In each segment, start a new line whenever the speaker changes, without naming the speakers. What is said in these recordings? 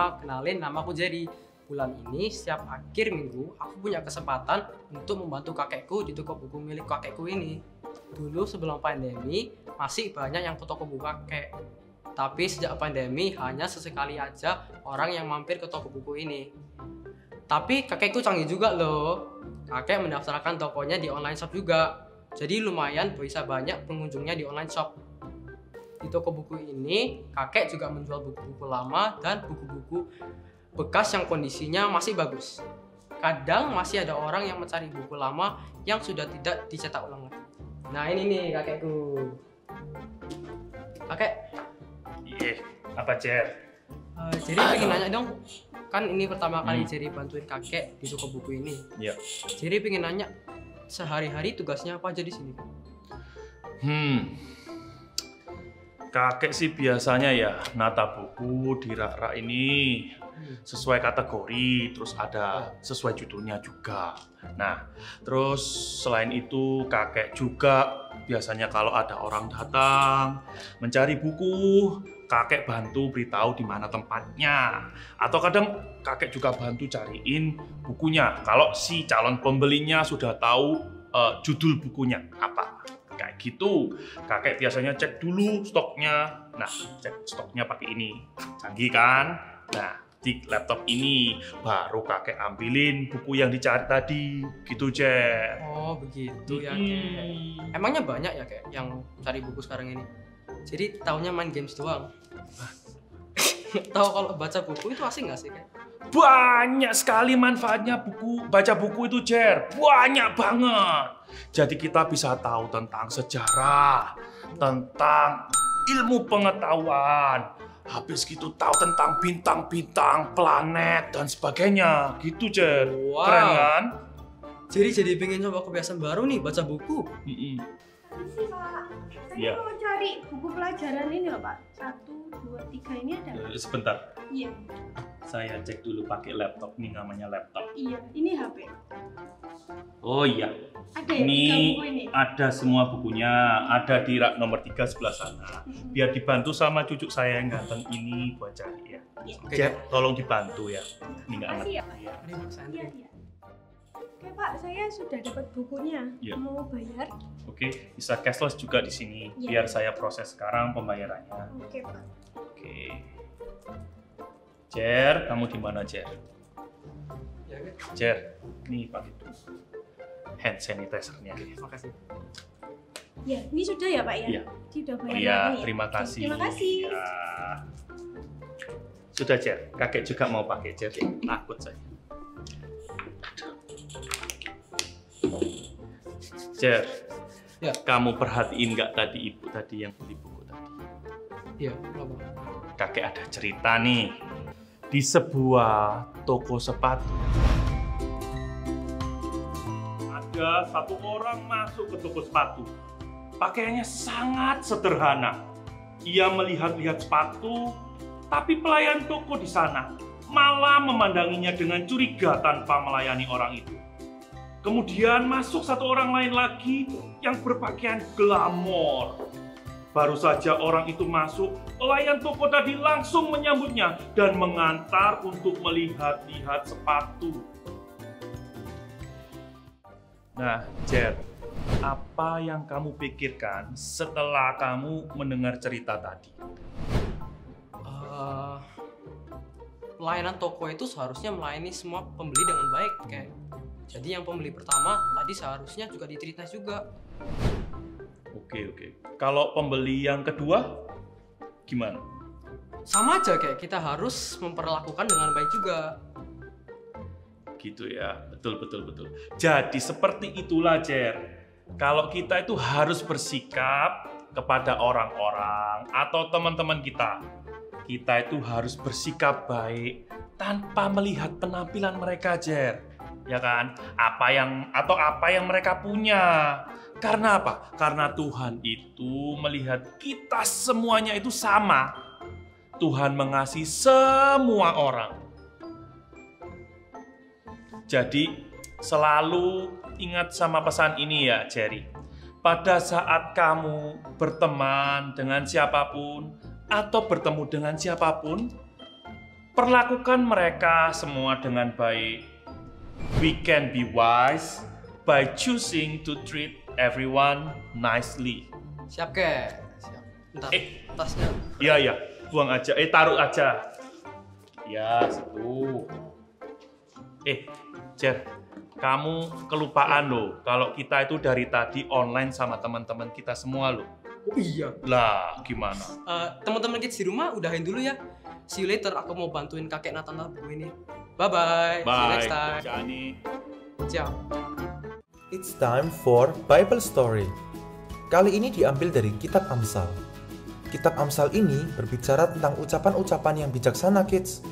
Pertama-tama kenalin, nama aku Jerry. Bulan ini setiap akhir minggu aku punya kesempatan untuk membantu kakekku di toko buku milik kakekku ini. Dulu sebelum pandemi masih banyak yang ke toko buku kakek. Tapi sejak pandemi hanya sesekali aja orang yang mampir ke toko buku ini. Tapi kakekku canggih juga loh. Kakek mendaftarkan tokonya di online shop juga. Jadi lumayan bisa banyak pengunjungnya di online shop. Di toko buku ini, kakek juga menjual buku-buku lama dan buku-buku bekas yang kondisinya masih bagus. Kadang masih ada orang yang mencari buku lama yang sudah tidak dicetak ulang lagi. Nah ini nih kakekku. Kakek.
Iya, apa Jer?
Jadi pengen nanya dong. Kan ini pertama kali Jerry bantuin kakek di toko buku ini.
Iya.
Jerry pengen nanya, sehari-hari tugasnya apa aja di sini?
Kakek sih biasanya ya nata buku di rak-rak ini sesuai kategori, terus ada sesuai judulnya juga. Nah, terus selain itu kakek juga biasanya kalau ada orang datang mencari buku, kakek bantu beritahu di mana tempatnya. Atau kadang kakek juga bantu cariin bukunya kalau si calon pembelinya sudah tahu judul bukunya apa. Kayak gitu, kakek biasanya cek dulu stoknya. Nah, cek stoknya pakai ini, canggih kan? Nah, di laptop ini baru kakek ambilin buku yang dicari tadi, gitu Jer.
Oh begitu ya kek. Emangnya banyak ya kek yang cari buku sekarang ini? Jadi taunya main games doang. Tahu kalau baca buku itu asing nggak sih kek?
Banyak sekali manfaatnya baca buku itu Jer, banyak banget. Jadi kita bisa tahu tentang sejarah, tentang ilmu pengetahuan, habis gitu tahu tentang bintang-bintang, planet dan sebagainya, gitu Jer.
Wow.
Keren kan?
Jadi pengen coba kebiasaan baru nih baca buku.
Sih Pak, saya
Iya.
mau cari buku pelajaran ini loh Pak. 1, 2, 3 ini ada Pak?
Sebentar,
Iya,
saya cek dulu pakai laptop, ini namanya laptop.
iya. Ini HP.
Oh iya,
Ada ya 3
ini
buku ini?
ada semua bukunya, ada di rak nomor 3 sebelah sana. Biar dibantu sama cucu saya yang ganteng ini buat cari ya.
Iya.
Oke.
Jer, tolong dibantu ya. Ini nggak
Makasih
ngerti.
ya Pak.
Ini Mas
Iya,
Andri.
iya. Oke Pak, saya sudah dapat bukunya.
Iya.
Mau bayar?
Oke, bisa cashless juga di sini.
Iya.
Biar saya proses sekarang pembayarannya.
Oke Pak.
Oke. Jer, kamu di mana Jer?
Ya kek.
Jer, nih pakai tuh hand sanitizer-nya.
Makasih.
Ya, ini sudah ya Pak ya?
Iya.
Sudah
Oh
bayar
iya,
ini ya?
terima
Oke,
kasih.
Terima kasih.
Ya. Sudah Jer, kakek juga mau pakai Jer. Takut saya. Jer,
Ya.
kamu perhatiin nggak tadi ibu tadi yang beli buku tadi?
Iya, kenapa?
Kakek ada cerita nih. Di sebuah toko sepatu. Ada satu orang masuk ke toko sepatu. Pakaiannya sangat sederhana. Ia melihat-lihat sepatu, tapi pelayan toko di sana malah memandanginya dengan curiga tanpa melayani orang itu. Kemudian masuk satu orang lain lagi yang berpakaian glamor. Baru saja orang itu masuk, pelayan toko tadi langsung menyambutnya dan mengantar untuk melihat-lihat sepatu. Nah, Jer, apa yang kamu pikirkan setelah kamu mendengar cerita tadi?
Pelayanan toko itu seharusnya melayani semua pembeli dengan baik kayak. Jadi yang pembeli pertama tadi seharusnya juga diterima juga.
Oke. Kalau pembeli yang kedua, gimana?
Sama aja kayak kita harus memperlakukan dengan baik juga.
Gitu ya, betul. Jadi seperti itulah Jer. Kalau kita itu harus bersikap kepada orang-orang atau teman-teman kita. Kita itu harus bersikap baik tanpa melihat penampilan mereka Jer. Ya kan? Apa yang mereka punya. Karena apa? Karena Tuhan itu melihat kita semuanya itu sama. Tuhan mengasihi semua orang. Jadi selalu ingat sama pesan ini ya Jerry. Pada saat kamu berteman dengan siapapun atau bertemu dengan siapapun, Perlakukan mereka semua dengan baik. We can be wise by choosing to treat everyone nicely.
Siap ke? Siap. Bentar, tasnya.
Iya, buang aja. Taruh aja. Ya, situ. Jer, kamu kelupaan loh. Kalau kita itu dari tadi online sama teman-teman kita semua loh.
Oh iya.
Lah, gimana?
Teman-teman kids di rumah udahin dulu ya. See you later, aku mau bantuin kakek Nathan buku ini. Bye-bye. See you next time.
Jani.
Ciao.
It's time for Bible Story. Kali ini diambil dari Kitab Amsal. Kitab Amsal ini berbicara tentang ucapan-ucapan yang bijaksana, kids.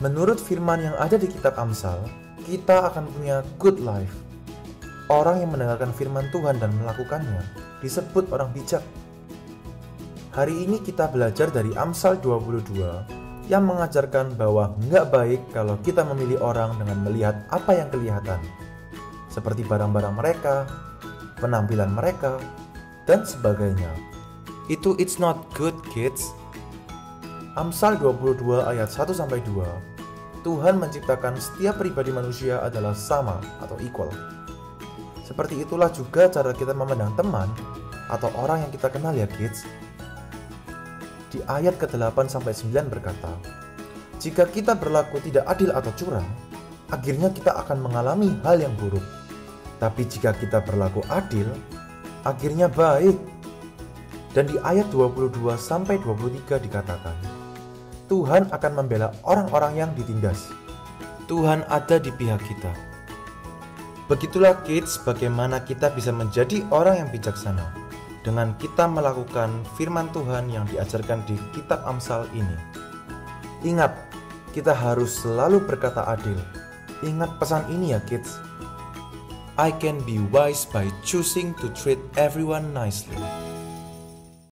Menurut firman yang ada di Kitab Amsal, kita akan punya good life. Orang yang mendengarkan firman Tuhan dan melakukannya disebut orang bijak. Hari ini kita belajar dari Amsal 22 yang mengajarkan bahwa nggak baik kalau kita memilih orang dengan melihat apa yang kelihatan, seperti barang-barang mereka, penampilan mereka, dan sebagainya. It's not good, kids. Amsal 22 ayat 1-2, Tuhan menciptakan setiap pribadi manusia adalah sama atau equal. Seperti itulah juga cara kita memandang teman atau orang yang kita kenal ya, kids. Di ayat ke-8-9 berkata, jika kita berlaku tidak adil atau curang, akhirnya kita akan mengalami hal yang buruk. Tapi jika kita berlaku adil, akhirnya baik. Dan di ayat 22-23 dikatakan, Tuhan akan membela orang-orang yang ditindas. Tuhan ada di pihak kita. Begitulah kids, bagaimana kita bisa menjadi orang yang bijaksana dengan kita melakukan firman Tuhan yang diajarkan di Kitab Amsal ini. Ingat, kita harus selalu berkata adil. Ingat pesan ini ya kids. I can be wise by choosing to treat everyone nicely.